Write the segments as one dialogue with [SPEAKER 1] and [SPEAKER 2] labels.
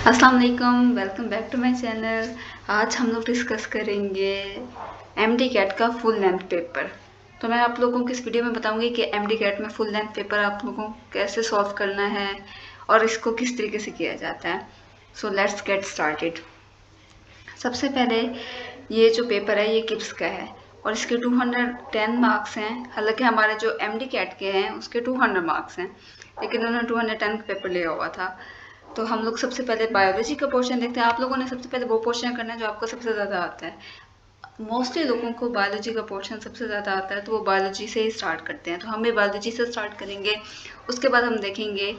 [SPEAKER 1] अस्सलाम वालेकुम, welcome back to my channel. आज हम लोग डिस्कस करेंगे एमडी कैट का फुल लेंथ पेपर। तो मैं आप लोगों को इस वीडियो में बताऊंगी कि एमडी कैट में फुल लेंथ पेपर आप लोगों को कैसे सॉल्व करना है और इसको किस तरीके से किया जाता है। So let's get started. सबसे पहले ये जो पेपर है ये किप्स का है और इसके 210 मार्क्स हैं। हालांकि हमारे जो एमडी कैट के हैं उसके 200 मार्क्स हैं, लेकिन उन्होंने 210 का पेपर लिया हुआ था। तो हम लोग सबसे पहले बायोलॉजी का पोर्शन देखते हैं। आप लोगों ने सबसे पहले वो पोर्शन करना है जो आपको सबसे ज़्यादा आता है। मोस्टली लोगों को बायोलॉजी का पोर्शन सबसे ज़्यादा आता है, तो वो बायोलॉजी से ही स्टार्ट करते हैं। तो हम भी बायोलॉजी से स्टार्ट करेंगे, उसके बाद हम देखेंगे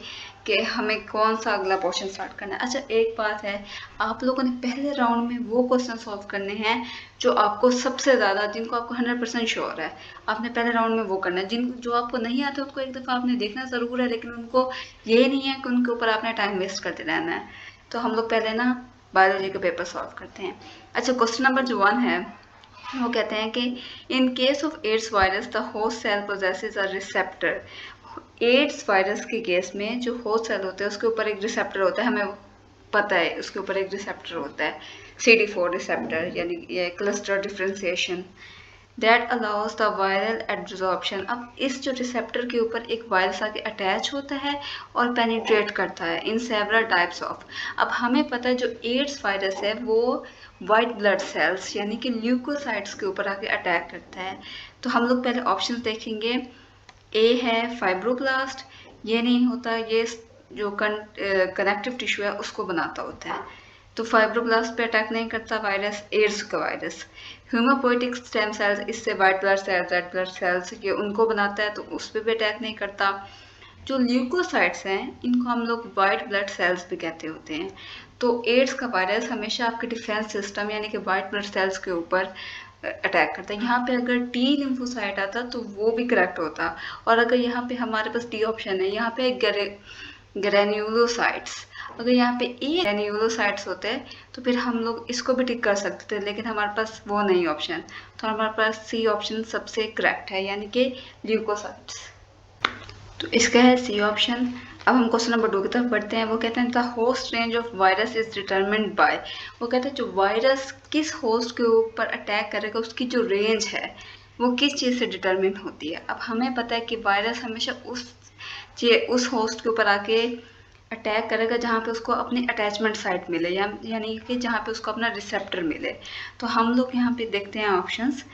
[SPEAKER 1] कि हमें कौन सा अगला पोर्शन स्टार्ट करना है। अच्छा, एक बात है, आप लोगों ने पहले राउंड में वो क्वेश्चन सॉल्व करने हैं जो आपको सबसे ज़्यादा, जिनको आपको 100% श्योर है, आपने पहले राउंड में वो करना है। जो आपको नहीं आता उसको एक दफ़ा आपने देखना ज़रूर है, लेकिन उनको ये नहीं है कि उनके ऊपर आपने टाइम वेस्ट करते रहना है। तो हम लोग पहले ना बायोलॉजी का पेपर सॉल्व करते हैं। अच्छा, क्वेश्चन नंबर जो 1 है वो कहते हैं कि in case of AIDS virus the host cell possesses a receptor. AIDS virus के केस में जो होस्ट सेल होते हैं उसके ऊपर एक रिसेप्टर होता है, हमें पता है उसके ऊपर एक रिसेप्टर होता है, CD4 रिसेप्टर, यानी ये cluster differentiation that allows the viral absorption. अब इस जो रिसेप्टर के ऊपर एक वायरस आके अटैच होता है और पेनिट्रेट करता है इन सेवरल टाइप्स ऑफ। अब हमें पता है जो एड्स वायरस है वो वाइट ब्लड सेल्स यानी कि ल्यूकोसाइट्स के ऊपर आके अटैक करता है। तो हम लोग पहले ऑप्शंस देखेंगे। ए है फाइब्रोब्लास्ट, ये नहीं होता, ये जो कनेक्टिव टिश्यू है उसको बनाता होता है, तो फाइब्रोब्लास्ट पे अटैक नहीं करता वायरस, एड्स का वायरस। ह्यूमोपोइटिक स्टेम सेल्स, इससे white blood cells, red blood sales, ये उनको बनाता है, तो उस पर भी अटैक नहीं करता। जो ल्यूकोसाइट्स हैं इनको हम लोग वाइट ब्लड सेल्स भी कहते होते हैं। तो एड्स का वायरस हमेशा आपके डिफेंस सिस्टम यानी कि वाइट ब्लड सेल्स के ऊपर अटैक करता है। यहाँ पे अगर टी लिम्फोसाइट आता तो वो भी करेक्ट होता, और अगर यहाँ पे हमारे पास डी ऑप्शन है, यहाँ पे ग्रेन्यूलोसाइट्स, अगर यहाँ पे ए ग्रेन्यूलोसाइट्स होते हैं तो फिर हम लोग इसको भी टिक कर सकते थे, लेकिन हमारे पास वो नहीं ऑप्शन, तो हमारे पास सी ऑप्शन सबसे करेक्ट है, यानी कि ल्यूकोसाइट्स। तो इसका है सी ऑप्शन। अब हम क्वेश्चन नंबर 2 की तरफ बढ़ते हैं। वो कहते हैं the host range of virus is determined bye. वो कहते हैं जो वायरस किस होस्ट के ऊपर अटैक करेगा उसकी जो रेंज है वो किस चीज़ से डिटरमिन होती है। अब हमें पता है कि वायरस हमेशा उस होस्ट के ऊपर आके अटैक करेगा जहाँ पे उसको अपनी अटैचमेंट साइट मिले, यानी कि जहाँ पे उसको अपना रिसेप्टर मिले। तो हम लोग यहाँ पे देखते हैं ऑप्शंस।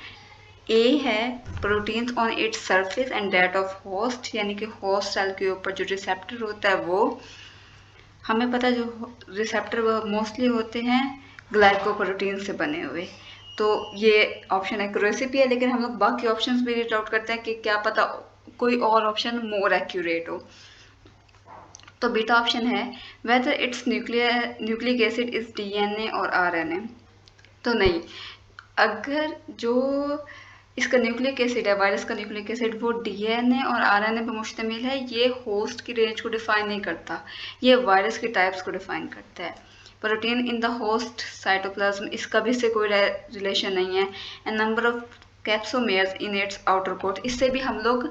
[SPEAKER 1] ए है proteins on its surface and that of host, यानी कि होस्ट सेल के ऊपर जो रिसेप्टर होता है वो, हमें पता है जो रिसेप्टर वो मोस्टली होते हैं ग्लाइकोप्रोटीन से बने हुए। तो ये ऑप्शन एक्यूरेसी भी है, लेकिन हम लोग बाकी ऑप्शंस भी रीड आउट करते हैं कि क्या पता कोई और ऑप्शन मोर एक्यूरेट हो। तो बीटा ऑप्शन है whether it's nucleic acid is DNA और RNA। तो नहीं, अगर जो इसका न्यूक्लिक एसिड है, वायरस का न्यूक्लिक एसिड, वो DNA और RNA पर मुश्तमिल है, ये होस्ट की रेंज को डिफाइन नहीं करता, ये वायरस की टाइप्स को डिफाइन करता है। Protein in the host cytoplasm, इसका भी इससे कोई रिलेशन नहीं है। And number of capsomeres in its outer coat, इससे भी हम लोग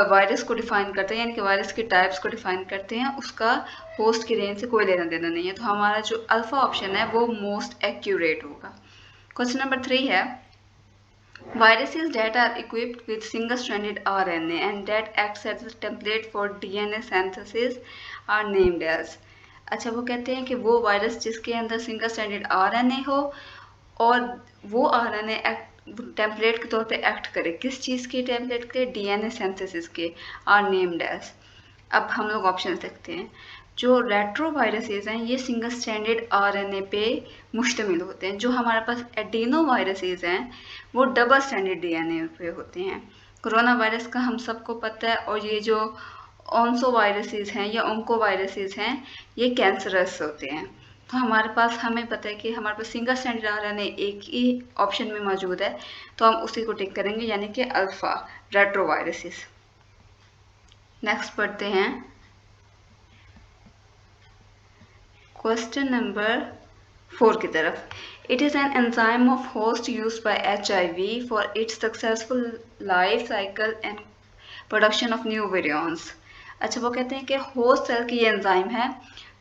[SPEAKER 1] वायरस को डिफाइन करते हैं, यानी कि वायरस की टाइप्स को डिफाइन करते हैं, उसका होस्ट की रेंज से कोई लेना देना नहीं है। तो हमारा जो अल्फा ऑप्शन है वो मोस्ट एक्यूरेट होगा। क्वेश्चन नंबर 3 है viruses that are equipped with single-stranded RNA and that acts as a template for DNA synthesis are named as। अच्छा, वो कहते हैं कि वो वायरस जिसके अंदर सिंगल स्ट्रैंडेड RNA हो और वो RNA टेम्पलेट के तौर पे एक्ट करे, किस चीज़ के टेम्पलेट के, DNA सिंथेसिस के, आर नेम्ड एज। अब हम लोग ऑप्शन देखते हैं। जो रेट्रोवायरसेस हैं ये सिंगल स्ट्रैंडेड RNA पे मुश्तमिल होते हैं। जो हमारे पास एडिनो वायरसेस हैं वो डबल स्ट्रैंडेड DNA पे होते हैं। कोरोना वायरस का हम सबको पता है, और ये जो ऑन्सो वायरसेस हैं या ओंको वायरसेस हैं ये कैंसरस होते हैं। तो हमारे पास, हमें पता है कि हमारे पास सिंगल स्ट्रैंडेड RNA एक ही ऑप्शन में मौजूद है, तो हम उसी को टिक करेंगे, यानी कि अल्फा रेट्रोवायरसेस। नेक्स्ट पढ़ते हैं क्वेश्चन नंबर 4 की तरफ। It is an enzyme of host used by HIV for its successful life cycle and production of new variants. अच्छा, वो कहते हैं कि होस्ट सेल की ये एंजाइम है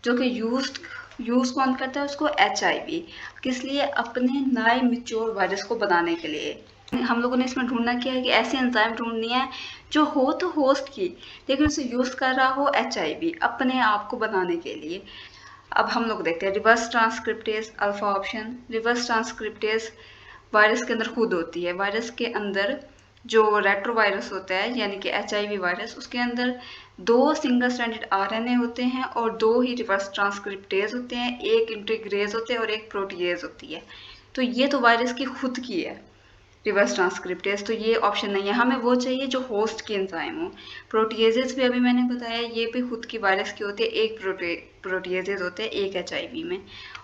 [SPEAKER 1] जो कि यूज्ड यूज कौन करता है उसको? HIV। किस लिए? अपने नए मिच्योर वायरस को बनाने के लिए। हम लोगों ने इसमें ढूंढना क्या है कि ऐसी एंजाइम ढूंढनी है जो हो तो होस्ट की, लेकिन उसे यूज कर रहा हो HIV अपने आप को बनाने के लिए। अब हम लोग देखते हैं reverse transcriptase alpha option. Reverse transcriptase virus के अंदर खुद होती है। वायरस के अंदर जो रेट्रोवायरस होता है यानी कि HIV वायरस, उसके अंदर 2 सिंगल स्ट्रैंडेड RNA होते हैं और 2 ही रिवर्स ट्रांसक्रिप्टेज होते हैं, एक इंटीग्रेज होते हैं और एक प्रोटीएज होती है। तो ये तो वायरस की खुद की है रिवर्स ट्रांसक्रिप्टेज, तो ये ऑप्शन नहीं है। हमें वो चाहिए जो होस्ट की एंजाइम हो। प्रोटीएजेस भी अभी मैंने बताया, ये भी खुद की वायरस की होती है, एक प्रोटीएजेस होते हैं एक HIV में,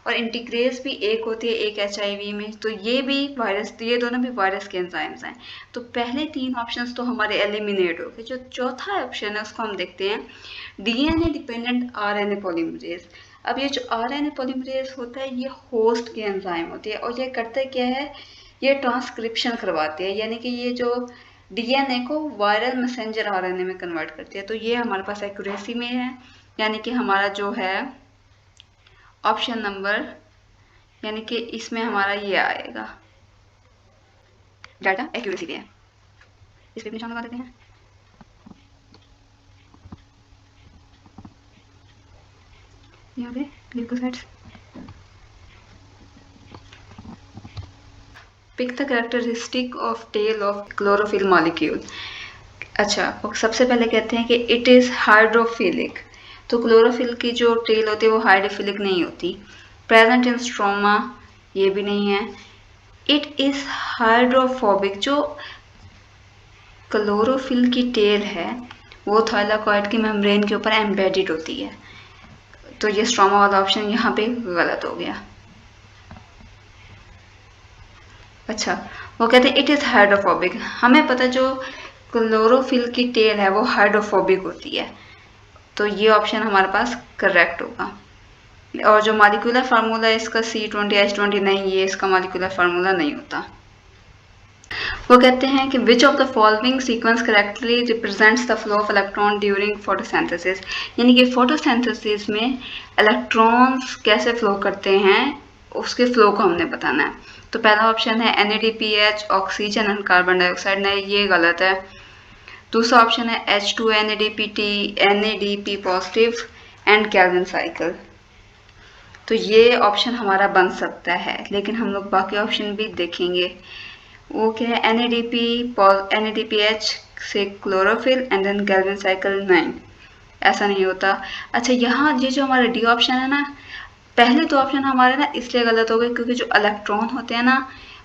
[SPEAKER 1] और इंटीग्रेज भी एक होती है एक HIV में। तो ये भी वायरस, ये दोनों भी वायरस के एंजाइम्स हैं। तो पहले 3 ऑप्शंस तो हमारे एलिमिनेट हो गए। जो चौथा ऑप्शन है उसको हम देखते हैं, DNA डिपेंडेंट RNA पॉलीमरेज। अब ये जो RNA पॉलीमरेज होता है ये होस्ट की एंजाइम होती है, और ये करता क्या है, ये ट्रांसक्रिप्शन करवाती है, यानी कि ये जो DNA को वायरल मैसेंजर RNA में कन्वर्ट करती है। तो ये हमारे पास एक्यूरेसी में है, यानी कि हमारा जो है ऑप्शन नंबर, यानी कि इसमें हमारा ये आएगा, डाटा एक्यूरेसी में है। इस पे निशान लगा देते हैं। यहाँ पे leucocytes. Pick the characteristic of tail of chlorophyll molecule. अच्छा, सबसे पहले कहते हैं कि इट इज़ हाइड्रोफिलिक। तो क्लोरोफिल की जो टेल होती है वो हाइड्रोफिलिक नहीं होती। प्रेजेंट इन स्ट्रोमा, ये भी नहीं है। It is hydrophobic. जो क्लोरोफिल की टेल है वो थाइलाकॉइड की मेम्ब्रेन के ऊपर एम्बेडेड होती है। तो ये स्ट्रोमा वाला ऑप्शन यहाँ पे गलत हो गया। अच्छा, वो कहते हैं इट इज़ हाइड्रोफोबिक। हमें पता जो क्लोरोफिल की टेल है वो हाइड्रोफोबिक होती है, तो ये ऑप्शन हमारे पास करेक्ट होगा। और जो मॉलिक्यूलर फार्मूला है इसका C20H20 नहीं, ये इसका मॉलिक्यूलर फार्मूला नहीं होता। वो कहते हैं कि विच of the following sequence correctly represents the flow of electron during photosynthesis. यानी कि फोटोसिंथेसिस में इलेक्ट्रॉन्स कैसे फ्लो करते हैं उसके फ्लो को हमने बताना है। तो पहला ऑप्शन है NADPH, oxygen and carbon dioxide, नहीं ये गलत है। दूसरा ऑप्शन है H2NADPT, NADP positive and Calvin cycle. तो ये ऑप्शन हमारा बन सकता है, लेकिन हम लोग बाकी ऑप्शन भी देखेंगे। वो क्या है, NADPH से chlorophyll and then Calvin cycle, नहीं ऐसा नहीं होता। अच्छा, यहाँ ये जो हमारा डी ऑप्शन है ना, पहले 2 ऑप्शन हमारे ना इसलिए गलत हो गए क्योंकि जो इलेक्ट्रॉन होते हैं ना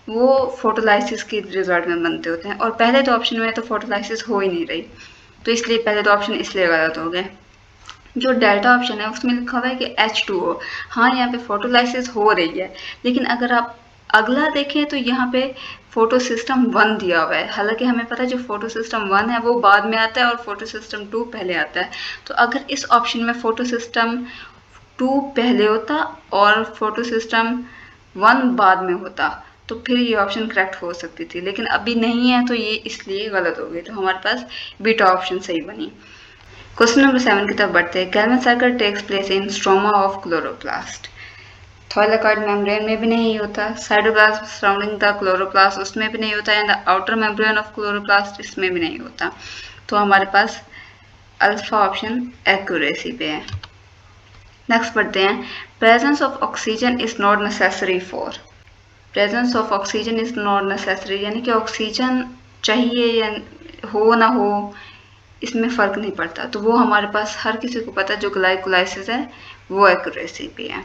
[SPEAKER 1] वो फोटोलाइसिस के रिजल्ट में बनते होते हैं, और पहले 2 ऑप्शन में तो फोटोलाइसिस हो ही नहीं रही, तो इसलिए पहले 2 ऑप्शन इसलिए गलत हो गए। जो डेल्टा ऑप्शन है उसमें लिखा हुआ है कि H2O, हाँ यहाँ पे फोटोलाइसिस हो रही है, लेकिन अगर आप अगला देखें तो यहाँ पे फोटो सिस्टम 1 दिया हुआ है। हालांकि हमें पता है जो फोटो सिस्टम 1 है वो बाद में आता है और फोटो सिस्टम 2 पहले आता है। तो अगर इस ऑप्शन में फोटो सिस्टम 2 पहले होता और फोटो सिस्टम 1 बाद में होता तो फिर ये ऑप्शन करेक्ट हो सकती थी, लेकिन अभी नहीं है तो ये इसलिए गलत हो गई। तो हमारे पास बीटा ऑप्शन सही बनी। क्वेश्चन नंबर 7 की तरफ बढ़ते हैं। Calvin cycle takes place in stroma of chloroplast. Thylakoid membrane में भी नहीं होता। साइटोप्लाज्म सराउंडिंग द क्लोरोप्लास्ट उसमें भी नहीं होता, and the outer membrane of chloroplast इसमें भी नहीं होता। तो हमारे पास अल्फा ऑप्शन एक्यूरेसी पे है। नेक्स्ट पढ़ते हैं। Presence of oxygen is not necessary for. Presence of oxygen is not necessary, यानी कि ऑक्सीजन चाहिए या हो ना हो इसमें फ़र्क नहीं पड़ता। तो वो हमारे पास हर किसी को पता है, जो ग्लाइकोलाइसिस है वो एक्यूरेसी पे है।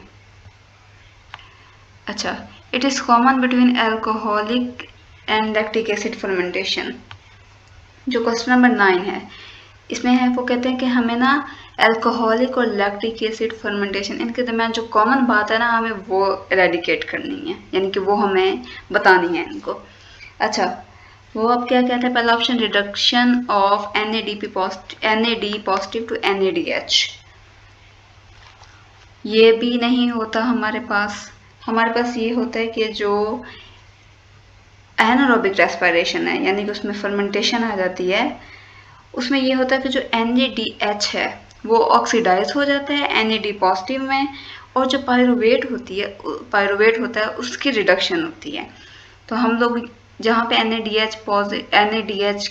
[SPEAKER 1] अच्छा, it is common between alcoholic and lactic acid fermentation. जो क्वेश्चन नंबर 9 है इसमें है, वो कहते हैं कि हमें ना एल्कोहलिक और लैक्टिक एसिड फर्मेंटेशन इनके दरमियान जो कॉमन बात है ना हमें वो एरेडिकेट करनी है, यानी कि वो हमें बतानी है इनको। अच्छा, वो अब क्या कहते हैं, पहला option reduction of NAD positive to NADH, ये भी नहीं होता हमारे पास। हमारे पास ये होता है कि जो एनारोबिक रेस्पिरेशन है, यानी कि उसमें फर्मेंटेशन आ जाती है, उसमें ये होता है कि जो NADH है वो ऑक्सीडाइज हो जाता है NAD पॉजिटिव में, और जो पायरुवेट होता है उसकी रिडक्शन होती है। तो हम लोग जहाँ पे NADH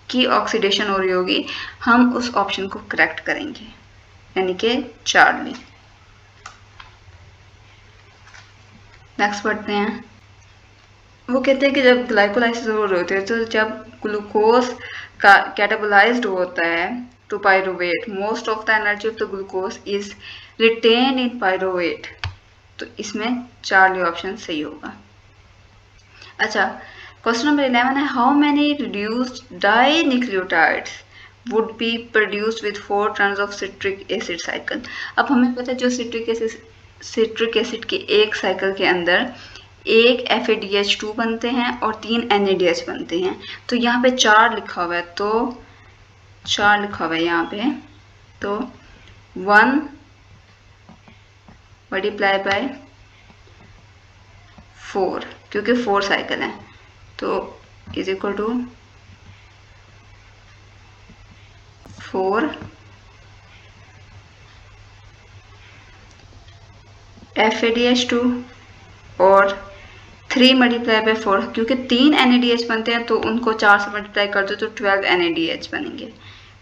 [SPEAKER 1] की ऑक्सीडेशन हो रही होगी, हम उस ऑप्शन को करेक्ट करेंगे, यानी कि चार्ली। नेक्स्ट पढ़ते हैं। वो कहते हैं कि जब ग्लाइकोलाइसिस हो रही होती है, तो जब ग्लूकोज का कैटाबोलाइज्ड होता है to pyruvate, most of the energy of the glucose is retain in pyruvate. तो इसमें चार्ली ऑप्शन सही होगा। अच्छा, क्वेश्चन नंबर 11 है, how many reduced dinucleotides would be produced with 4 turns of citric acid cycle. अब हमें पता है जो सिट्रिक एसिड के एक साइकिल के अंदर एक FADH2 बनते हैं और 3 NADH बनते हैं। तो यहाँ पे 4 लिखा हुआ है, तो 4 लिखा हुआ है यहाँ पे, तो 1 मल्टीप्लाई बाय 4, क्योंकि 4 साइकिल है, तो इज इक्वल टू 4 FADH2 और 3 मल्टीप्लाई बाय 4, क्योंकि 3 NADH बनते हैं तो उनको 4 से मल्टीप्लाई कर दो तो 12 NADH बनेंगे।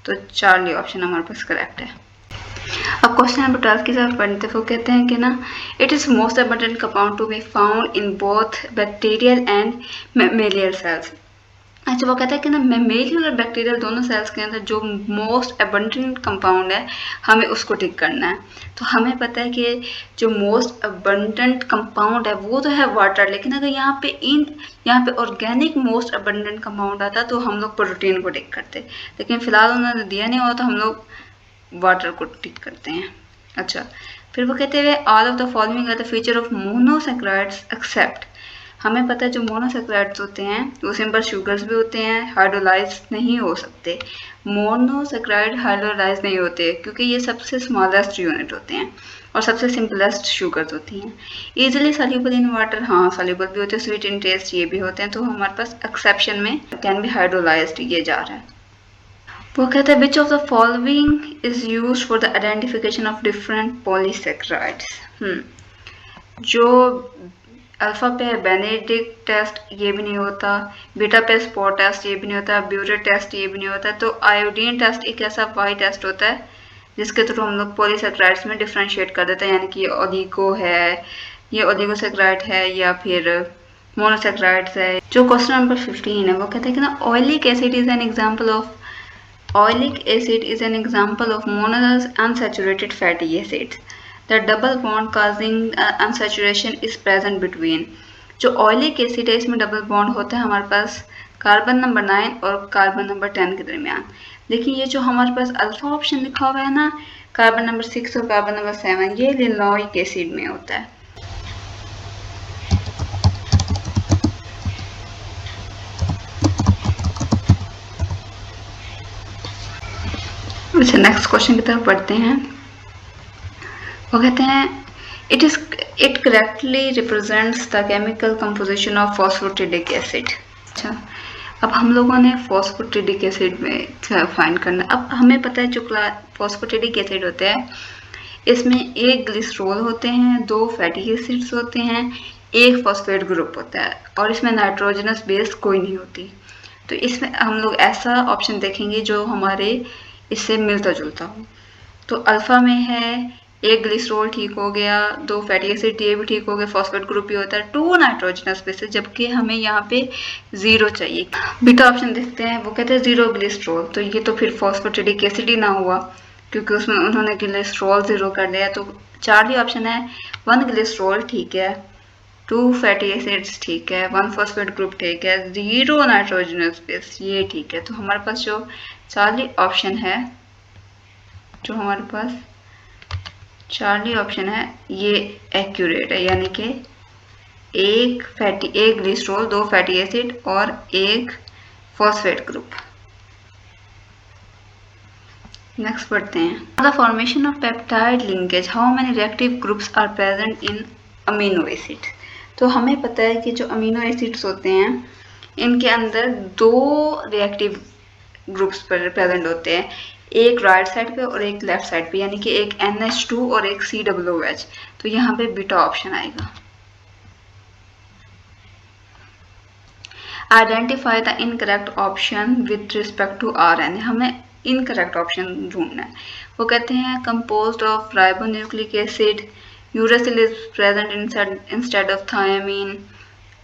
[SPEAKER 1] तो चार्ली ऑप्शन हमारे पास करेक्ट है। अब क्वेश्चन नंबर 12 की तरफ पढ़ते हैं। वो कहते हैं कि ना, it is most abundant compound to be found in both bacterial and mammalian cells. अच्छा, वो कहता है कि ना मैमेलियल और बैक्टीरियल दोनों सेल्स के अंदर जो मोस्ट अबंडेंट कंपाउंड है, हमें उसको टिक करना है। तो हमें पता है कि जो मोस्ट अबंडेंट कंपाउंड है वो तो है वाटर, लेकिन अगर यहाँ पे ऑर्गेनिक मोस्ट अबंडेंट कंपाउंड आता तो हम लोग प्रोटीन को टिक करते, लेकिन फिलहाल उन्होंने दिया नहीं हुआ तो हम लोग वाटर को टिक करते हैं। अच्छा, फिर वो कहते हैं all of the following are the feature of monosaccharides except. हमें पता है जो मोनोसैकेराइड्स होते हैं वो सिंपल शुगर्स भी होते हैं, हाइड्रोलाइज नहीं हो सकते। मोनोसैकेराइड हाइड्रोलाइज नहीं होते क्योंकि ये सबसे स्मॉलेस्ट यूनिट होते हैं और सबसे सिंपलेस्ट शुगर्स होती हैं। ईजिली सॉल्यूबल इन वाटर, हाँ सॉल्यूबल भी होते हैं, स्वीट इन टेस्ट ये भी होते हैं। तो हमारे पास एक्सेप्शन में कैन बी हाइड्रोलाइज्ड ये जा रहा है। वो कहते हैं विच of the following is used for the identification of different polysaccharides. जो अल्फा पे बेनेडिक्ट टेस्ट ये भी नहीं होता, बीटा पे स्पॉट टेस्ट ये भी नहीं होता, ब्यूरेट टेस्ट ये भी नहीं होता। तो आयोडीन टेस्ट एक ऐसा वाई टेस्ट होता है जिसके थ्रू हम लोग पॉलीसैकेराइड्स में डिफरेंशिएट कर देते हैं, यानी कि ओलिगो है, ये ओलिगोसैकेराइड है या फिर मोनोसैकेराइड्स है। जो क्वेश्चन नंबर 15 है वो कहते हैं कि ना oleic acid is an example of mono unsaturated fatty acids. The double bond causing unsaturation is present between. जो ऑयलिक एसिड है इसमें डबल बॉन्ड होता है हमारे पास कार्बन नंबर 9 और कार्बन नंबर 10 के दरमियान। लेकिन ये जो हमारे पास अल्फा ऑप्शन लिखा हुआ है ना, कार्बन नंबर 6 और कार्बन नंबर 7, ये लिनोइक एसिड में होता है। अच्छा, नेक्स्ट क्वेश्चन की तरफ पढ़ते हैं। वो कहते हैं it correctly represents the chemical composition of phosphatidic acid. अच्छा, अब हम लोगों ने फॉस्फोटिडिक एसिड में फाइंड करना। अब हमें पता है जो फॉस्फोटिडिक एसिड होते हैं इसमें एक ग्लिसरॉल होते हैं, 2 फैटी एसिड्स होते हैं, एक फॉस्फेट ग्रुप होता है और इसमें नाइट्रोजनस बेस कोई नहीं होती। तो इसमें हम लोग ऐसा ऑप्शन देखेंगे जो हमारे इससे मिलता जुलता हो। तो अल्फा में है एक ग्लिसरॉल ठीक हो गया, 2 फैटी एसिड ये भी ठीक हो गया, फॉस्फेट ग्रुप भी होता है, 2 नाइट्रोजनस बेस, जबकि हमें यहाँ पे 0 चाहिए। बीटा ऑप्शन देखते हैं। वो कहते हैं 0 ग्लिसरॉल, तो ये तो फिर फॉस्फेटिडिक एसिड ही ना हुआ क्योंकि उसमें उन्होंने ग्लिसरॉल 0 कर दिया। तो चार्ली ऑप्शन है 1 ग्लिसरॉल ठीक है, 2 फैटी एसिड्स ठीक है, 1 फॉस्फेट ग्रुप ठीक है, 0 नाइट्रोजनस बेस ये ठीक है। तो हमारे पास जो चार्ली ऑप्शन है, जो हमारे पास चार्ली ऑप्शन है ये एक्यूरेट है, यानी कि एक ग्लिसरॉल, 2 फैटी एसिड और 1 फॉस्फेट ग्रुप। नेक्स्ट पढ़ते हैं। The formation of peptide linkage, how many reactive groups are present in amino acid. तो हमें पता है कि जो अमीनो एसिड्स होते हैं इनके अंदर 2 रिएक्टिव ग्रुप्स पर प्रेजेंट होते हैं, एक राइट साइड पे और एक लेफ्ट साइड पे, यानी कि एक NH2 और एक COOH। तो यहाँ पे बीटा ऑप्शन आएगा। Identify the incorrect option with respect to RNA, हमें इनकरेक्ट ऑप्शन ढूंढना है। वो कहते हैं composed of ribonucleic acid, uracil is present instead of thymine,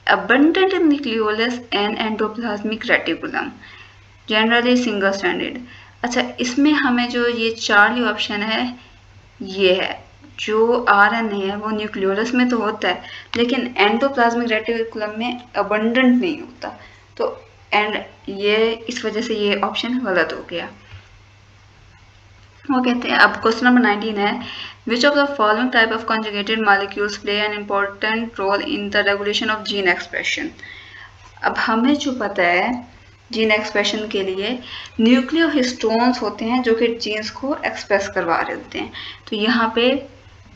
[SPEAKER 1] abundant in nucleolus and endoplasmic reticulum, generally single stranded। अच्छा, इसमें हमें जो ये चार्ली ऑप्शन है ये है, जो RNA है वो न्यूक्लियोलस में तो होता है लेकिन एंडोप्लाज्मिक रेटिकुलम में अबंडेंट नहीं होता, तो एंड ये इस वजह से ये ऑप्शन गलत हो गया। वो कहते हैं, अब क्वेश्चन नंबर 19 है, which of the following type of conjugated molecules play an important role in the regulation of gene expression. अब हमें जो पता है जीन एक्सप्रेशन के लिए न्यूक्लियोहिस्टोन्स होते हैं जो कि जीन्स को एक्सप्रेस करवा रहे होते हैं, तो यहाँ पे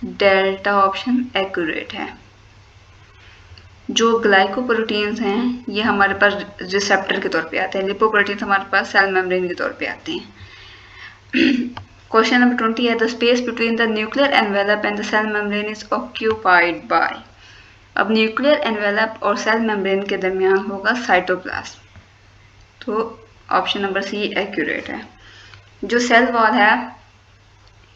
[SPEAKER 1] डेल्टा ऑप्शन एक्यूरेट है। जो ग्लाइकोप्रोटीन्स हैं ये हमारे पास रिसेप्टर के तौर पे आते हैं, लिपोप्रोटीन्स हमारे पास सेल मेम्ब्रेन के तौर पे आते हैं। क्वेश्चन नंबर 20 है, the space between the nuclear envelope and the cell membrane is occupied by. अब न्यूक्लियर एनवेलप और सेल मेम्ब्रेन के दरमियान होगा साइटोप्लाज्म, तो ऑप्शन नंबर सी एक्यूरेट है। जो सेल वॉल है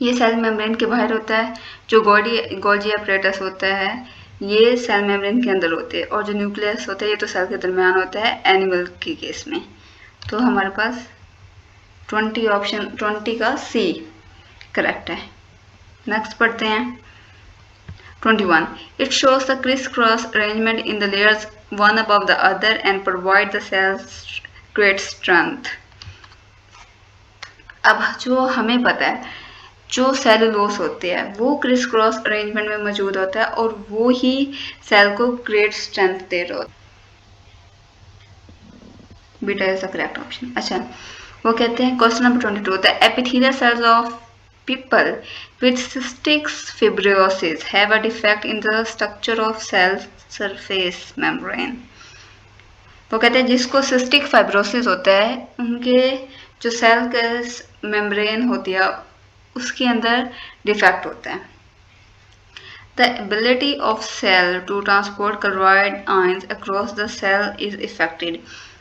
[SPEAKER 1] ये सेल मेम्ब्रेन के बाहर होता है, जो गोल्जी अपरेटस होता है ये सेल मेम्ब्रेन के अंदर होते हैं, और जो न्यूक्लियस होता है ये तो सेल के दरमियान होता है एनिमल के केस में। तो हमारे पास 20 ऑप्शन 20 का सी करेक्ट है। नेक्स्ट पढ़ते हैं 21, it shows the criss cross arrangement in the layers one above the other and provide the cells great strength. अब जो हमें पता है जो सेलुलोस होते हैं वो क्रिस क्रॉस अरेंजमेंट में मौजूद होता है और वो ही सेल को ग्रेट स्ट्रेंथ दे रहा होता है। Beta is the correct option. अच्छा, वो कहते हैं question number 22, the epithelial cells of people with cystic fibrosis have a defect in the structure of cell surface membrane। वो कहते हैं जिसको सिस्टिक फाइब्रोसिस होता है उनके जो सेल के मेम्ब्रेन होती है उसके अंदर डिफेक्ट होता है। The ability of cell to transport chloride ions across the cell is affected।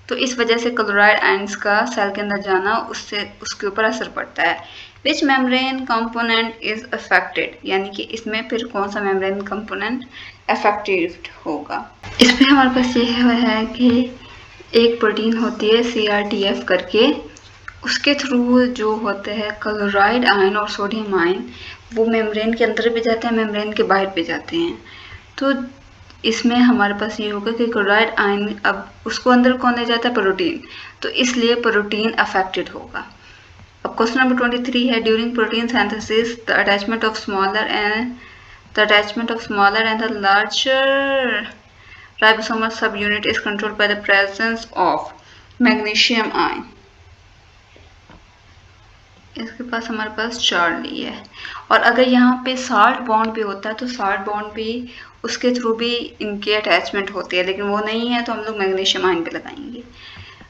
[SPEAKER 1] तो इस वजह से क्लोराइड आयंस का सेल के अंदर जाना उससे उसके ऊपर असर पड़ता है। विच मेम्ब्रेन कंपोनेंट इज अफेक्टेड, यानी कि इसमें फिर कौन सा मेम्ब्रेन कंपोनेंट अफेक्टेड होगा। इसमें हमारे पास ये है कि एक प्रोटीन होती है CRTF करके, उसके थ्रू जो होते हैं क्लोराइड आयन और सोडियम आयन वो मेम्ब्रेन के अंदर भी जाते हैं, मेम्ब्रेन के बाहर भी जाते हैं। तो इसमें हमारे पास ये होगा कि क्लोराइड आयन अब उसको अंदर कौन ले जाता है, प्रोटीन, तो इसलिए प्रोटीन अफेक्टेड होगा। अब क्वेश्चन नंबर 23 है, during protein synthesis the attachment of smaller and the larger ribosomal सब unit is controlled by the presence of magnesium ion. इसके पास हमारे पास चार्ली है, और अगर यहाँ पे साल्ट बॉन्ड भी होता है तो साल्ट बॉन्ड भी उसके थ्रू भी इनकी अटैचमेंट होती है, लेकिन वो नहीं है तो हम लोग मैग्नीशियम आयन पे लगाएंगे।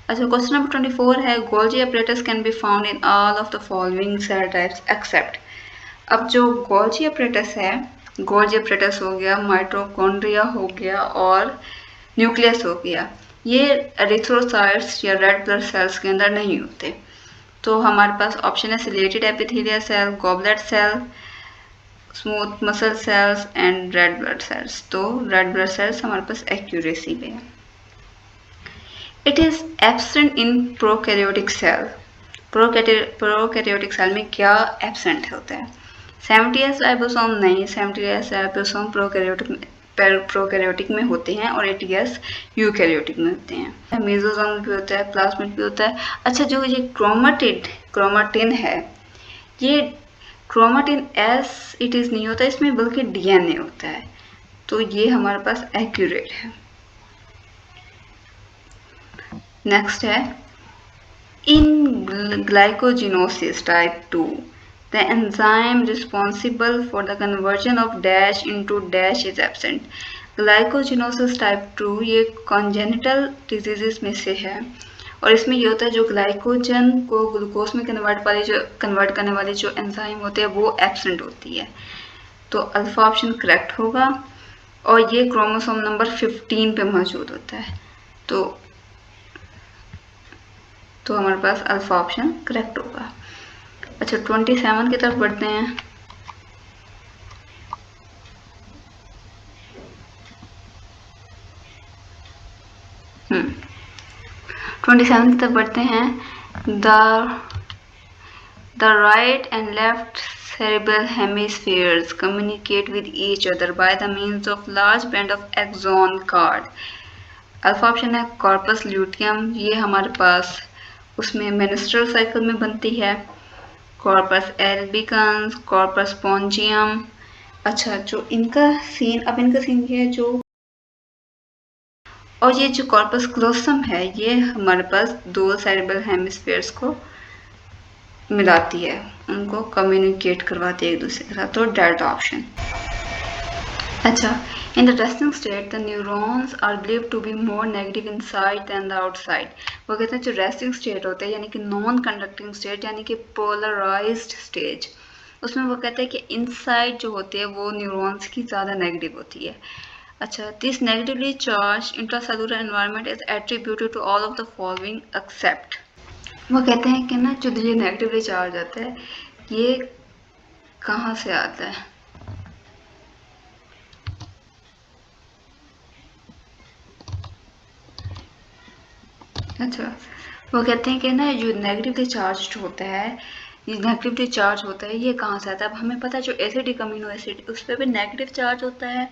[SPEAKER 1] अच्छा, क्वेश्चन नंबर 24 है, Golgi apparatus can be found in all of the following cell types except. अब जो गोल्जी अपरेटस है, गोल्जी अपरेटस हो गया, माइटोकॉन्ड्रिया हो गया और न्यूक्लियस हो गया, ये एरिथ्रोसाइट्स या रेड ब्लड सेल्स के अंदर नहीं होते। तो हमारे पास ऑप्शन है ciliated epithelial cell, goblet cell, smooth muscle cells and red blood cells. तो रेड ब्लड सेल्स हमारे पास एक्यूरेसी पे है। It is absent in prokaryotic cell. Prokaryotic cell में क्या एब्सेंट होता है? 70S राइबोसोम नहीं, 70S राइबोसोम प्रोकैरियोटिक में होते हैं और 80S यूकैरियोटिक में होते हैं। मेसोसोम भी होता है, प्लाज्मिड भी होता है। अच्छा, जो ये क्रोमाटिन है, ये क्रोमाटिन एस इट इज नहीं होता इसमें, बल्कि DNA होता है, तो ये हमारे पास एक्यूरेट है। नेक्स्ट है, इन ग्लाइकोजिनोसिस type 2 the enzyme responsible for the conversion of dash into dash is absent। Glycogenosis type 2 ये congenital diseases में से है और इसमें ये होता है जो ग्लाइकोजन को ग्लूकोज में कन्वर्ट करने वाली जो एंजाइम होते हैं वो एब्सेंट होती है। तो अल्फा ऑप्शन करेक्ट होगा और ये क्रोमोसोम नंबर 15 पे मौजूद होता है। तो हमारे पास अल्फा ऑप्शन करेक्ट होगा। अच्छा 27 की तरफ बढ़ते हैं। हम्म 27 की तरफ बढ़ते हैं। The right and left cerebral hemispheres communicate with each other by the means of large band of axon cord. Alpha option है कॉर्पस ल्यूटियम, ये हमारे पास उसमें मेनिस्ट्रल साइकिल में बनती है। Corpus albicans, corpus spongiosum. अच्छा जो इनका सीन, अब इनका सीन ये है जो, और ये जो कॉर्पस क्लोसम है ये हमारे पास दो सेरेब्रल हेमिस्फीयर्स को मिलाती है, उनको कम्युनिकेट करवाती है एक दूसरे के साथ। तो डेल्टा ऑप्शन। अच्छा in the resting state the neurons are believed to be more negative inside than the outside. वो कहते हैं जो रेस्टिंग स्टेट होते हैं यानी कि नॉन कंडक्टिंग स्टेट यानी कि पोलराइज्ड स्टेज, उसमें वो कहते हैं कि इनसाइड जो होती है वो न्यूरॉन्स की ज़्यादा नेगेटिव होती है। अच्छा this negatively charge intracellular environment is attributed to all of the following except. वो कहते हैं कि ना जो ये नेगेटिवली चार्ज आता है ये कहाँ से आता है। अच्छा वो कहते हैं कि ना जो नेगेटिवली चार्ज होता है, ये नेगेटिवली चार्ज होता है ये कहाँ से आता है। अब हमें पता है जो एसिडिक अमीनो एसिड उस पर भी नेगेटिव चार्ज होता है,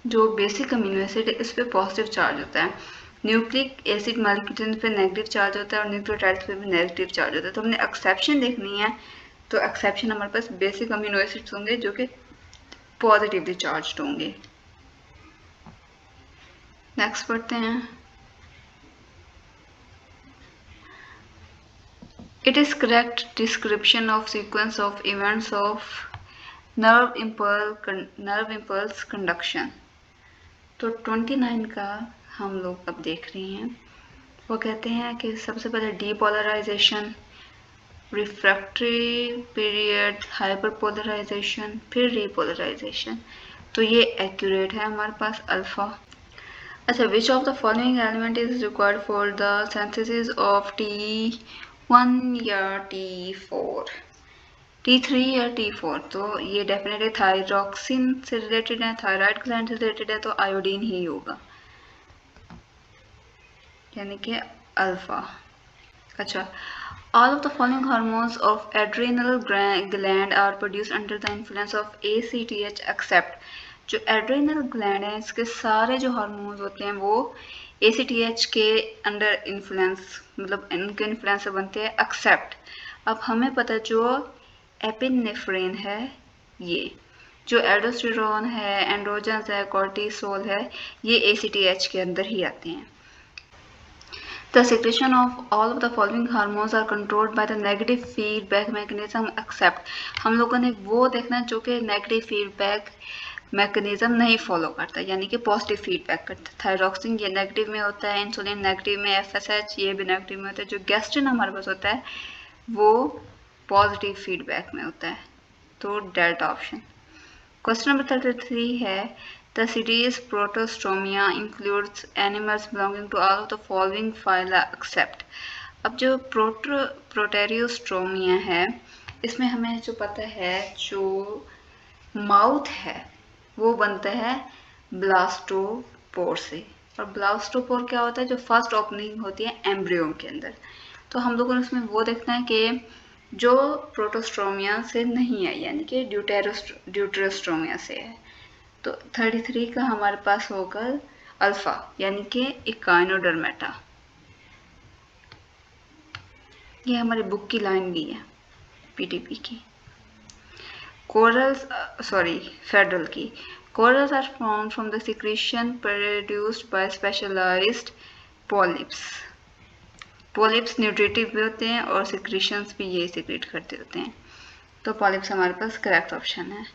[SPEAKER 1] जो बेसिक अमीनो एसिड है इस पर पॉजिटिव चार्ज होता है। न्यूक्लिक एसिड मॉलिक्यूल्स पे नेगेटिव चार्ज होता है और न्यूक्लियोटाइड्स पे भी नेगेटिव चार्ज होता है। तो हमने एक्सेप्शन देखनी है, तो एक्सेप्शन हमारे पास बेसिक अमीनो एसिड्स होंगे जो कि पॉजिटिवली चार्ज्ड होंगे। नेक्स्ट पढ़ते हैं। It is correct description of sequence of events of nerve impulse conduction. तो 29 का हम लोग अब देख रहे हैं। वो कहते हैं कि सबसे पहले डीपोलराइजेशन, रिफ्रैक्टरी पीरियड, हाइपरपोलराइजेशन, फिर रीपोलराइजेशन। तो ये एक्यूरेट है हमारे पास अल्फा। अच्छा विच of the following element is required for the synthesis of T1 या T4, T3 या T4। तो ये डेफिनेटली थायरॉक्सिन से रिलेटेड है, थायराइड ग्लैंड से रिलेटेड है, तो आयोडीन ही होगा यानी कि अल्फा। अच्छा all of the following hormones of adrenal gland are produced under the influence of ACTH except। जो एड्रेनल ग्लैंड है इसके सारे जो हार्मोन्स होते हैं वो ACTH के अंडर इन्फ्लुएंस, मतलब इनके इन्फ्लुएंस से बनते हैं एक्सेप्ट। अब हमें पता जो एपिनेफ्रिन है, ये जो एल्डोस्टेरोन है, एंड्रोजन्स है, कॉर्टिसोल है, ये ACTH के अंदर ही आते हैं। The secretion of all of the following hormones are controlled by the negative feedback mechanism except। हम लोगों ने वो देखना जो कि नेगेटिव फीडबैक मैकेनिज्म नहीं फॉलो करता यानी कि पॉजिटिव फीडबैक करता है। थायरॉक्सिन ये नेगेटिव में होता है, इंसुलिन नेगेटिव में, FSH ये भी नेगेटिव में होता है, जो गैस्ट्रिन हमारे पास होता है वो पॉजिटिव फीडबैक में होता है। तो डेल्टा ऑप्शन। क्वेश्चन नंबर 33 है The series Protostomia includes animals belonging to all of the following phyla except। अब जो प्रोटेरियोस्टोमिया है इसमें हमें जो पता है जो माउथ है वो बनता है ब्लास्टोपोर से, और ब्लास्टोपोर क्या होता है जो फर्स्ट ओपनिंग होती है एम्ब्रियो के अंदर। तो हम लोगों ने उसमें वो देखना है कि जो प्रोटोस्टोमिया से नहीं है यानी कि ड्यूटेरोस्टोमिया से है। तो 33 का हमारे पास होगा अल्फा यानी कि इकाइनोडर्मेटा। ये हमारी बुक की लाइन भी है PTP की। फेडरल की। Corals are formed from the secretion produced by specialized polyps। Polyps nutritive भी होते हैं और सिक्रीशंस भी ये सिक्रेट करते होते हैं। तो पॉलिप्स हमारे पास करेक्ट ऑप्शन है।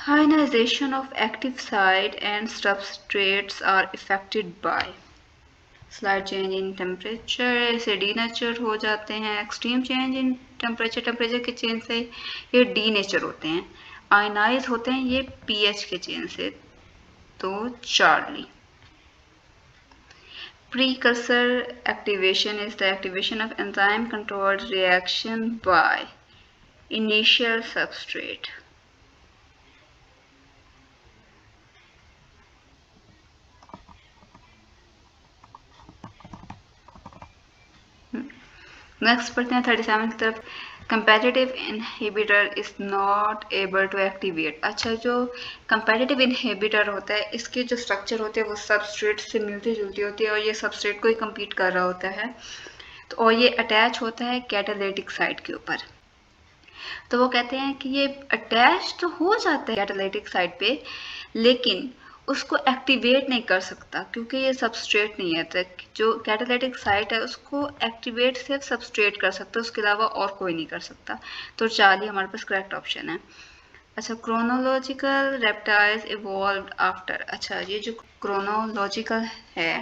[SPEAKER 1] Ionization of active site and substrates are affected by slight change in temperature, ऐसे डीनेचर हो जाते हैं. एक्सट्रीम चेंज इन टेम्परेचर के चेंज से ये डीनेचर होते हैं. आयनाइज होते हैं ये पीएच के चेंज से. तो Charlie. Precursor activation is the activation of enzyme controlled reaction by initial substrate. Next पढ़ते हैं 37 की तरफ. Competitive inhibitor is not able to activate. अच्छा, जो कंपेटिटिव इनहिबिटर होता है इसके जो स्ट्रक्चर होते हैं वो सबस्ट्रेट से मिलती जुलती होती है और ये सबस्ट्रेट को ही कम्पीट कर रहा होता है. तो और ये अटैच होता है कैटालिटिक साइट के ऊपर. तो वो कहते हैं कि ये अटैच तो हो जाता है कैटालिटिक साइट पे, लेकिन उसको एक्टिवेट नहीं कर सकता क्योंकि ये सबस्ट्रेट नहीं है. तो जो कैटालिटिक साइट है उसको एक्टिवेट सिर्फ सबस्ट्रेट कर सकता है, उसके अलावा और कोई नहीं कर सकता. तो चार्ली हमारे पास करेक्ट ऑप्शन है. अच्छा, क्रोनोलॉजिकल रेप्टाइल्स इवॉल्व्ड आफ्टर. अच्छा, ये जो क्रोनोलॉजिकल है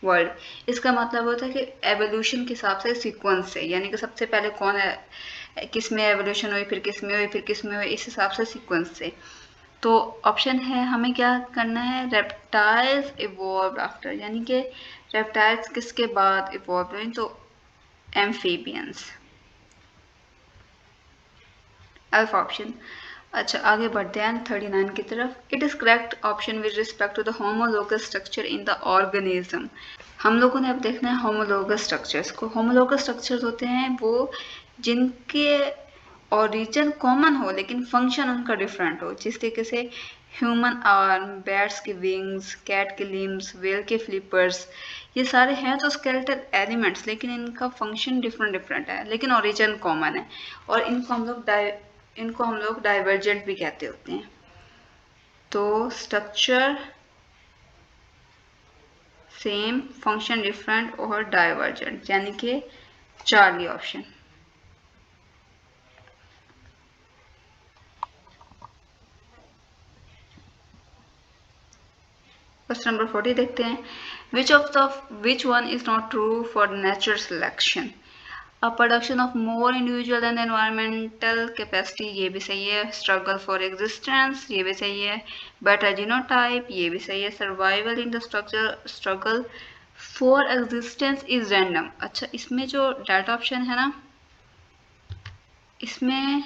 [SPEAKER 1] वर्ड, इसका मतलब होता है कि एवोल्यूशन के हिसाब से सीक्वेंस से, यानी कि सबसे पहले कौन है, किस में एवोल्यूशन हुई, फिर किस में हुई, फिर किस में हुई, इस हिसाब से सीक्वेंस से. तो ऑप्शन है हमें क्या करना है, रेप्टाइल्स इवॉल्व्ड आफ्टर, यानी कि रेप्टाइल्स किसके बाद इवॉल्व हुए, तो एम्फीबियंस. Alpha option. अच्छा, आगे बढ़ते हैं 39 की तरफ. It is correct option with respect to the homologous structure in the organism. हम लोगों ने अब देखना है होमोलोगस स्ट्रक्चर्स को. होमोलोगस स्ट्रक्चर्स होते हैं वो जिनके ओरिजिन कॉमन हो लेकिन फंक्शन उनका डिफरेंट हो. जिस तरीके से ह्यूमन आर्म, बैट्स के विंग्स, कैट के लिम्स, वेल के फ्लिपर्स, ये सारे हैं तो स्केलेटल एलिमेंट्स, लेकिन इनका फंक्शन डिफरेंट है, लेकिन ओरिजिन कॉमन है. और इनको हम लोग डाइवर्जेंट भी कहते होते हैं. तो स्ट्रक्चर सेम, फंक्शन डिफरेंट और डाइवर्जेंट, यानी कि चार्ली ऑप्शन. क्वेश्चन नंबर 40 देखते हैं. Which one is not true for nature selection. A production of more individual and environmental capacity, ये भी सही है. स्ट्रगल फॉर एग्जिस्टेंस, ये भी सही है. बेटर जीनोटाइप, ये भी सही है. Survival in the struggle for existence is random. अच्छा, इसमें जो डाटा ऑप्शन है ना, इसमें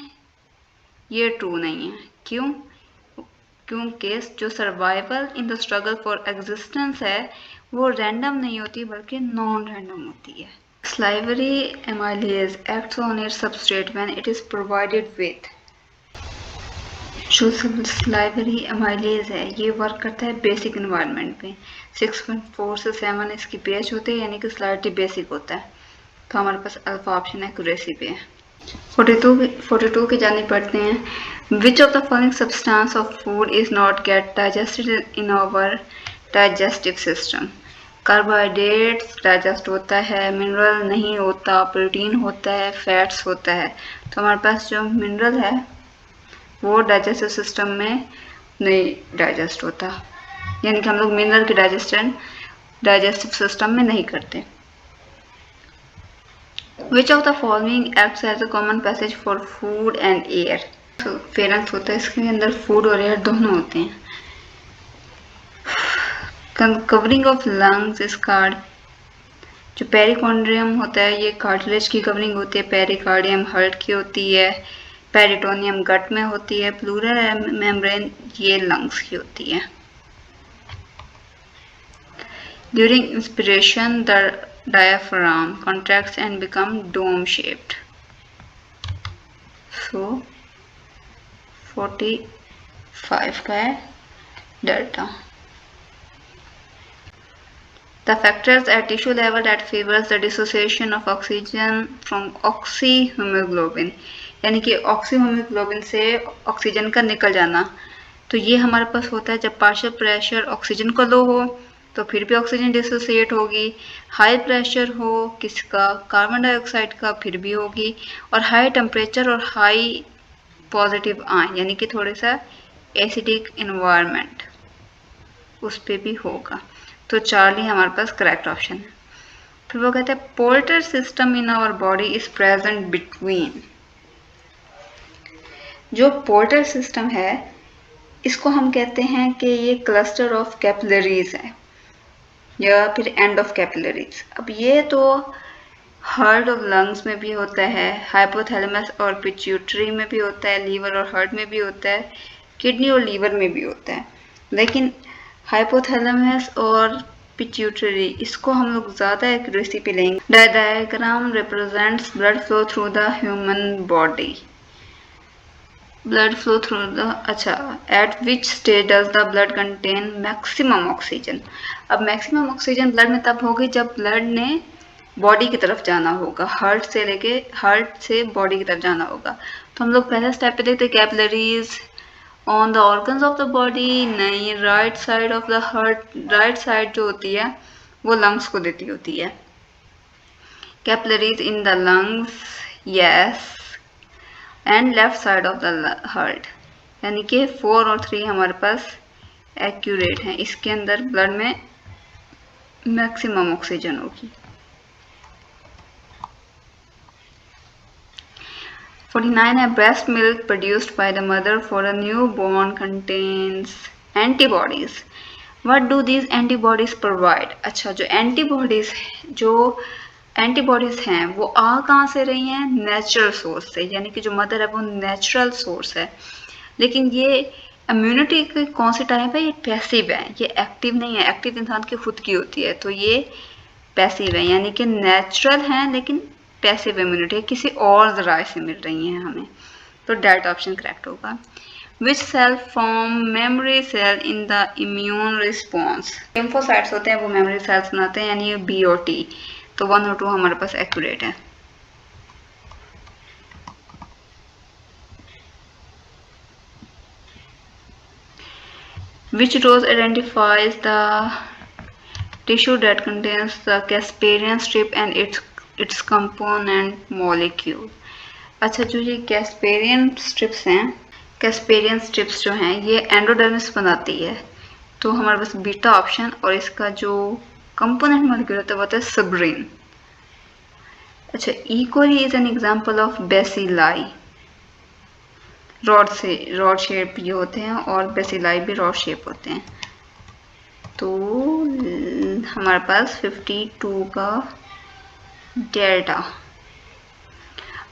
[SPEAKER 1] ये ट्रू नहीं है. क्यों? क्योंकि जो survival in the struggle for existence है वो रैंडम नहीं होती बल्कि नॉन रैंडम होती है. Salivary amylase acts on its substrate when it is provided with. जो salivary amylase है ये वर्क करता है बेसिक इन्वायरमेंट पे. 6.4 से 7 इसकी pH होते हैं, यानी कि स्लाइटली बेसिक होता है. तो हमारे पास अल्फा ऑप्शन एक्यूरेसी पे है. 42 की जानी पढ़ते हैं. Which of the following substance of food is not get digested in our digestive system? Carbohydrates digest होता है, मिनरल नहीं होता, प्रोटीन होता है, फैट्स होता है. तो हमारे पास जो मिनरल है वो डाइजेस्टिव सिस्टम में नहीं डाइजेस्ट होता, यानी कि हम लोग मिनरल की डाइजेशन डाइजेस्टिव सिस्टम में नहीं करते. Which of the following acts as a common passage for food and air? फेरेंस होता है, इसके अंदर फूड और एयर दोनों होते हैं. Covering of lungs is called. जो पेरिकॉन्ड्रियम होता है ये कार्टिलेज की कवरिंग होती है. पेरिकार्डियम हार्ट की होती है. पेरिटोनियम गट में होती है. प्लूरल मेम्ब्रेन ये लंग्स की होती है. During inspiration the diaphragm contracts and become dome shaped. So 45 का है delta. The factors at tissue level that favors the dissociation of oxygen from oxyhemoglobin, यानी कि oxyhemoglobin से ऑक्सीजन का निकल जाना. तो ये हमारे पास होता है जब पार्शियल प्रेशर ऑक्सीजन का लो हो तो फिर भी ऑक्सीजन डिसोसिएट होगी. हाई प्रेशर हो किसका, कार्बन डाइऑक्साइड का, फिर भी होगी. और हाई टेम्परेचर और हाई पॉजिटिव आयन, यानी कि थोड़ा सा एसिडिक इन्वायरमेंट, उस पे भी होगा। तो चार्ली हमारे पास करेक्ट ऑप्शन है। फिर वो कहते हैं porter system in our body is present between. जो पोर्टर सिस्टम है इसको हम कहते हैं कि ये क्लस्टर ऑफ कैपिलरीज है या फिर एंड ऑफ कैपिलरीज। अब ये तो हार्ट और लंग्स में भी होता है, हाइपोथैलेमस और पिट्यूटरी में भी होता है, लीवर और हार्ट में भी होता है, किडनी और लीवर में भी होता है। लेकिन हाइपोथैलेमस और पिट्यूटरी इसको हम लोग ज़्यादा एक्यूरेसी पे लेंगे। Diagram represents blood flow through the human body. Blood flow through the, अच्छा, at which stage does the blood contain maximum oxygen. अब मैक्सिमम ऑक्सीजन ब्लड में तब होगी जब ब्लड ने बॉडी की तरफ जाना होगा, हार्ट से बॉडी की तरफ जाना होगा। तो हम लोग पहला स्टेप पे देखते हैं capillaries on the organs of the body. नहीं, right side of the heart, right side जो होती है वो लंग्स को देती होती है। Capillaries in the lungs, yes, and left side of the heart. यानी कि 4 और 3 हमारे पास एक्यूरेट हैं। इसके अंदर ब्लड में मैक्सिमम ऑक्सीजन होगी। 49 है breast milk produced by the mother for a new born contains antibodies. What do these antibodies provide. अच्छा, जो एंटीबॉडीज हैं वो आ कहाँ से रही हैं, नेचुरल सोर्स से, यानी कि जो मदर है वो नेचुरल सोर्स है। लेकिन ये इम्यूनिटी के कौन से टाइप है, ये पैसिव है, ये एक्टिव नहीं है। एक्टिव इंसान की खुद की होती है, तो ये पैसिव है, यानी कि नेचुरल है लेकिन पैसिव इम्यूनिटी किसी और जराए से मिल रही हैं हमें। तो डेट ऑप्शन करेक्ट होगा। Which cell form memory cell in the immune response. Lymphocytes होते हैं वो मेमोरी सेल्स बनाते हैं, यानी बी और टी। तो 1 और 2 हमारे पास एक्यूरेट है। Which rose identifies the tissue that contains the Casparian strip and its component molecule। अच्छा, जो ये कैस्पेरियन स्ट्रिप्स हैं, कैस्पेरियन स्ट्रिप्स जो हैं ये एंडोडर्मिस बनाती है। तो हमारे पास बीटा ऑप्शन, और इसका जो कंपोनेंट मॉलिक्यूल होता है वो होता है सब्रीन। अच्छा, E coli is an example of bacilli. Rod shape ये होते हैं और बेसिलाई भी रॉड शेप होते हैं। तो हमारे पास 52 का delta.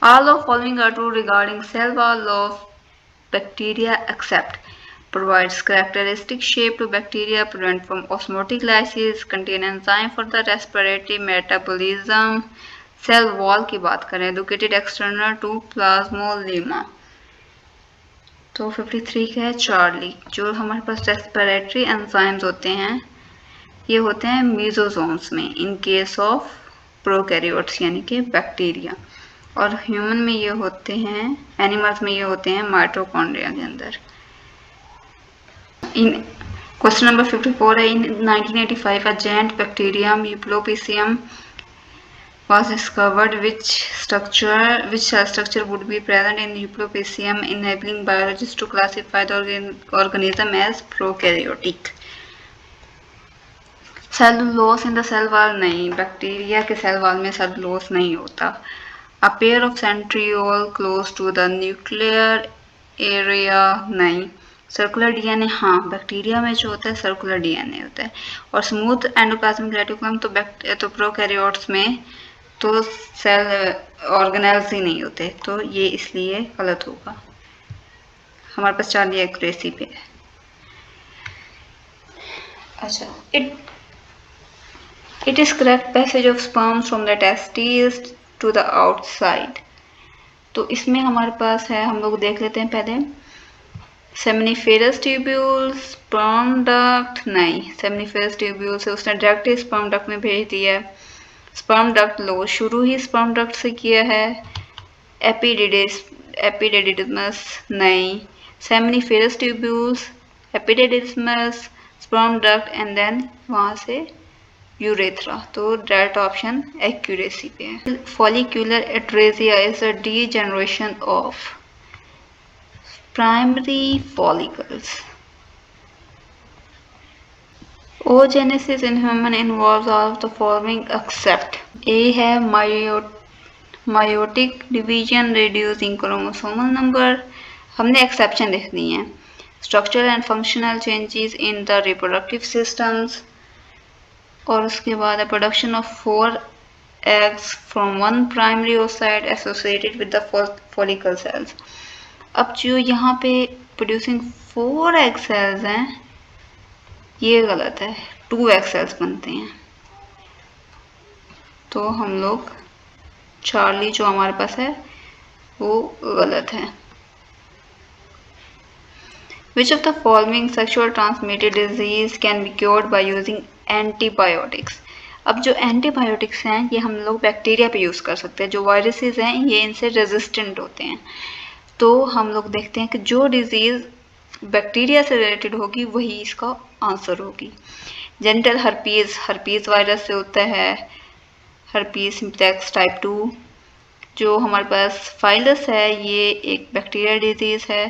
[SPEAKER 1] All of following are true regarding cell wall of bacteria except provides characteristic shape to bacteria, prevent from osmotic lysis, contain enzyme for the respiratory metabolism। Cell wall की बात करें, located external to plasmolemma। तो 53 का है Charlie. जो हमारे पास respiratory enzymes होते हैं ये होते हैं मीजोसोम्स में, इन केस ऑफ प्रोकैरियोट्स यानी कि बैक्टीरिया, और ह्यूमन में ये होते हैं, एनिमल्स में ये होते हैं माइटोकॉन्ड्रिया के अंदर। इन क्वेश्चन नंबर 54 है, इन 1985 a giant bacterium Eublepicium was discovered, which cell structure would be present in Eublepicium, enabling biologists to classify the organism as prokaryotic। Cellulose in the cell wall, नहीं, bacteria के cell wall में cellulose नहीं होता। A pair of centriole close to the nuclear area, नहीं। Circular DNA, हाँ, bacteria में जो होता है सर्कुलर डीएनए होता है। और स्मूथ एंडोप्लाज्मिक रेटिकुलम तो प्रोकैरियोट्स में तो सेल ऑर्गेनेल्स ही नहीं होते, तो ये इसलिए गलत होगा। हमारे पास 40 एक्यूरेसी पे है। अच्छा, it is correct passage of sperm from the testes to the outside। तो इसमें हमारे पास है, हम लोग देख लेते हैं पहले, सेमिनिफेरस ट्यूब्यूल, स्पर्म डक्ट, नहीं, सेमिनिफेरस ट्यूब्यूल से उसने डायरेक्ट स्पर्म डक्ट में भेज दिया। स्पर्म डक्ट लो शुरू ही स्पर्म डक्ट से किया है। एपिडिडिडमस, नहीं, seminiferous tubules, epididymis, sperm duct and then वहाँ से यूरेथ्रा। तो डायरेक्ट ऑप्शन एक्यूरेसी पे है। Follicular atresia is a degeneration of primary follicles. Oogenesis in human involves all of the following except A है meiotic division reducing chromosomal number. हमने exception लिख दी है. Structural and functional changes in the reproductive systems. और उसके बाद production of 4 eggs from one primary oocyte associated with the follicle cells. अब जो यहाँ पे producing 4 egg cells हैं, ये गलत है, 2 egg cells बनते हैं. तो हम लोग चार्ली जो हमारे पास है वो गलत है. Which of the following sexual transmitted disease can be cured by using antibiotics? अब जो एंटीबायोटिक्स हैं ये हम लोग बैक्टीरिया पे यूज़ कर सकते हैं. जो वायरसेस हैं ये इनसे रेजिस्टेंट होते हैं. तो हम लोग देखते हैं कि जो डिजीज़ बैक्टीरिया से रिलेटेड होगी वही इसका आंसर होगी. जेनिटल हर्पीज़ वायरस से होता है. Herpes simplex type 2. जो हमारे पास फाइलस है ये एक बैक्टीरिया डिजीज़ है.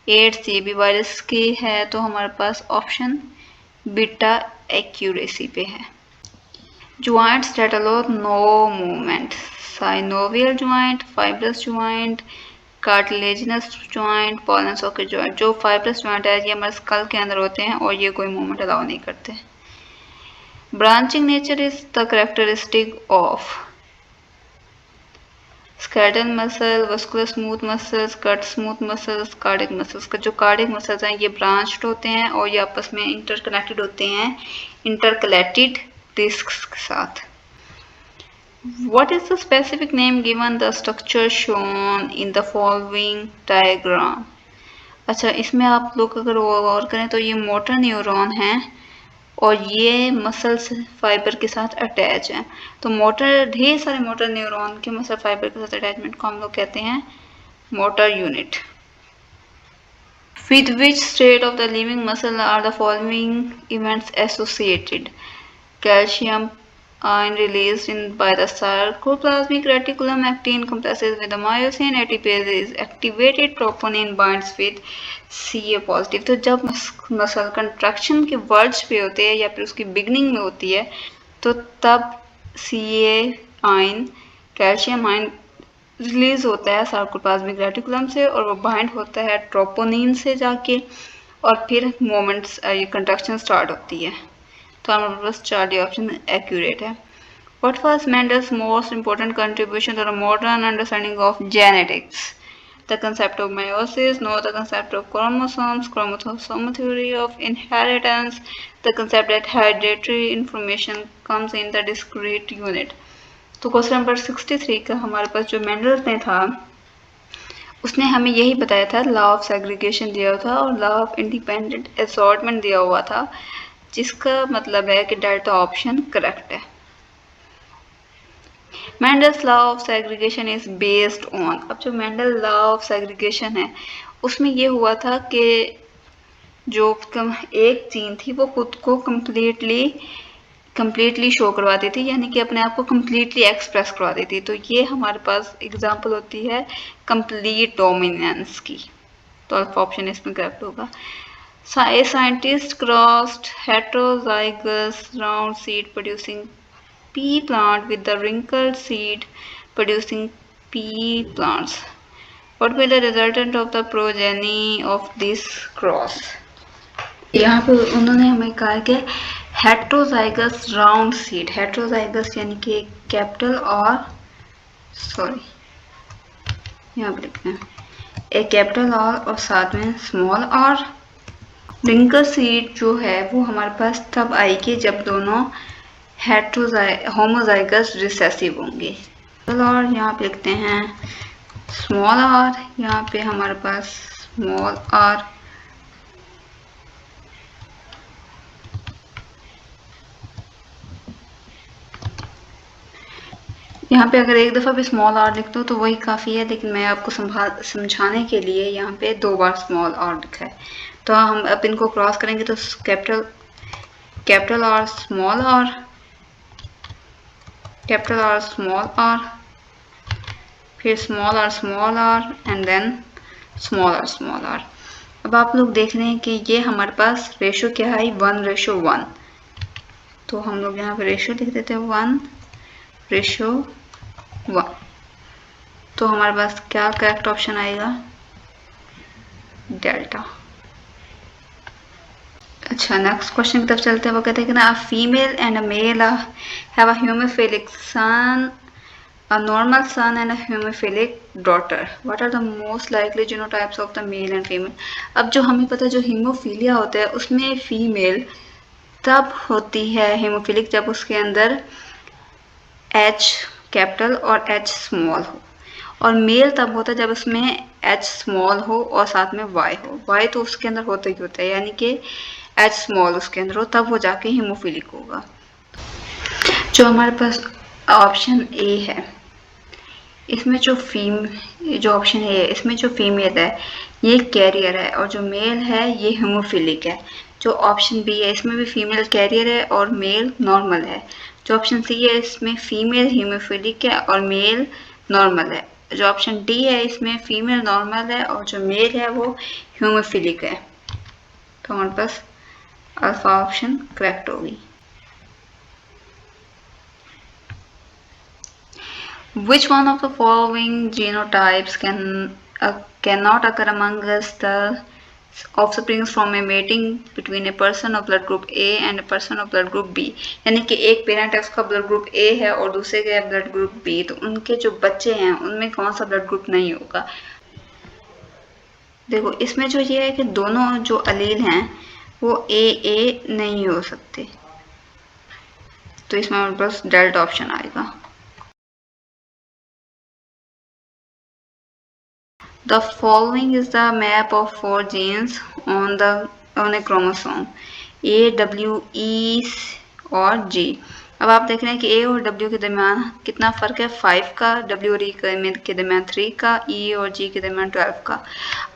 [SPEAKER 1] एड्स ये भी वायरस की है. तो हमारे पास ऑप्शन बीटा एक्यूरेसी पे है. Joints that allow no movement: synovial joint, fibrous joint, cartilaginous joint, pollen socket joint. जो fibrous joint है ये हमारे स्कल के अंदर होते हैं और ये कोई मूवमेंट अलाउ नहीं करते. Branching nature is the characteristic of skeletal muscle, vascular smooth muscles, cut smooth muscles, cardiac muscles. का जो cardiac muscles हैं ये branched होते हैं और ये आपस में interconnected होते हैं intercalated discs के साथ. What is the specific name given the structure shown in the following diagram? अच्छा, इसमें आप लोग अगर गौर करें तो ये मोटर न्यूरॉन हैं और ये मसल्स फाइबर के साथ अटैच है. तो ढेर सारे मोटर न्यूरॉन के मसल फाइबर के साथ अटैचमेंट को हम लोग कहते हैं motor unit. With which state of the living muscle are the following events associated? Calcium ion released by the sarcoplasmic reticulum. Actin complexes with the myosin. ATPase is activated. Troponin binds with Ca positive. तो जब muscle contraction के words पे होते हैं या फिर उसकी beginning में होती है तो तब Ca ion calcium ion release होता है सार्कोप्लाज्मिक रेटिकुलम से और वो बाइंड होता है ट्रोपोनिन से जाके और फिर मोमेंट्स ये कंट्रैक्शन स्टार्ट होती है. तो हमारे पास चार्ली ऑप्शन एक्यूरेट है. What was Mendel's most important contribution to the modern understanding of genetics? The concept of meiosis. No. The concept of chromosomes. Chromosome theory of inheritance. The concept that hereditary information comes in the discrete unit. तो question number 63 का हमारे पास जो Mendel ने था उसने हमें यही बताया था. लॉ ऑफ सेग्रीगेशन दिया था और लॉ ऑफ इंडिपेंडेंट असॉर्टमेंट दिया हुआ था, जिसका मतलब है कि डेल्टा ऑप्शन करेक्ट है. Mendel's law of segregation is based on. अब जो मेंडल लॉ ऑफ सेग्रीगेशन है उसमें ये हुआ था कि जो एक जीन थी वो खुद को कम्प्लीटली शो करवाती थी, यानी कि अपने आप को कम्प्लीटली एक्सप्रेस करवाती थी. तो ये हमारे पास एग्जांपल होती है कंप्लीट डोमिनेंस की. तो अल्फा ऑप्शन इसमें करेक्ट होगा. A scientist crossed heterozygous round seed producing pea plant with the wrinkled seed producing pea plants. What will the resultant of the progeny of this cross? यहाँ पे उन्होंने हमें कहा कि हेट्रोजाइगस राउंड सीड. हेट्रोजाइगस यानी कि capital यहाँ पे लिखते हैं एक कैपिटल और साथ में स्मॉल और. रिंकल सीड जो है वो हमारे पास तब आएगी जब दोनों होमोजाइगस रिसेसिव होंगे. और यहाँ पे लिखते हैं स्मॉल आर. यहाँ पे हमारे पास स्मॉल आर. यहाँ पे अगर एक दफ़ा भी स्मॉल आर लिख दो तो वही काफ़ी है, लेकिन मैं आपको समझाने के लिए यहाँ पे 2 बार स्मॉल आर लिखा है. तो हम अब इनको क्रॉस करेंगे तो capital R small R, capital R small R, फिर small R and then small R. अब आप लोग देख रहे हैं कि ये हमारे पास रेशो क्या है, 1:1। तो हम लोग यहाँ पे रेशो लिख देते हैं 1:1। तो हमारे पास क्या करेक्ट ऑप्शन आएगा, डेल्टा। अच्छा, नेक्स्ट क्वेश्चन की तरफ चलते हैं। वो कहते हैं कि ना, a female and a male have a haemophilic son, a normal son and a hemophilic daughter. What are the most likely genotypes of the male and female? अब जो हमें पता है, जो हीमोफीलिया होता है उसमें फीमेल तब होती है हीमोफिलिक जब उसके अंदर H कैपिटल और H स्मॉल हो, और मेल तब होता है जब उसमें H स्मॉल हो और साथ में Y हो। Y तो उसके अंदर होता ही होता है, यानी कि H स्मॉल उसके अंदर हो, तब वो जाके हीमोफिलिक होगा। जो हमारे पास ऑप्शन ए है, इसमें जो ऑप्शन है, इसमें जो फीमेल है ये कैरियर है और जो मेल है ये हीमोफिलिक है। जो ऑप्शन बी है इसमें भी फीमेल कैरियर है और मेल नॉर्मल है। जो ऑप्शन सी है इसमें फीमेल हीमोफिलिक है और मेल नॉर्मल है। जो ऑप्शन डी है इसमें फीमेल नॉर्मल है और जो मेल है वो हीमोफिलिक है। तो हमारे पास अल्फा ऑप्शन करेक्ट होगी। Which one of the following genotypes cannot occur among us the offspring from a mating between a person of blood group A and a person of blood group B? यानी कि एक parent है उसका blood group A है और दूसरे का blood group B, तो उनके जो बच्चे हैं उनमें कौन सा ब्लड ग्रुप नहीं होगा। देखो, इसमें जो ये है कि दोनों जो अलील हैं वो A नहीं हो सकते, तो इसमें हमारे पास डेल्टा ऑप्शन आएगा। The following is the map of 4 genes on a chromosome A, W, E और G। अब आप देख रहे हैं कि A और W के दरमियान कितना फ़र्क है, 5 का, W और E के दरमियान 3 का, E और G के दरमियान 12 का।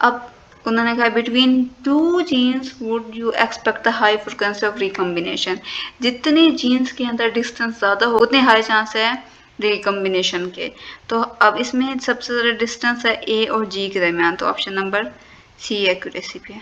[SPEAKER 1] अब उन्होंने कहा between 2 genes would you expect the high frequency of recombination. जितने जीन्स के अंदर डिस्टेंस ज़्यादा हो उतने हाई चांस है रिकम्बिनेशन के। तो अब इसमें सबसे ज़्यादा डिस्टेंस है ए और जी के दरमियान, तो ऑप्शन नंबर सी एक्यूरेसी पे है।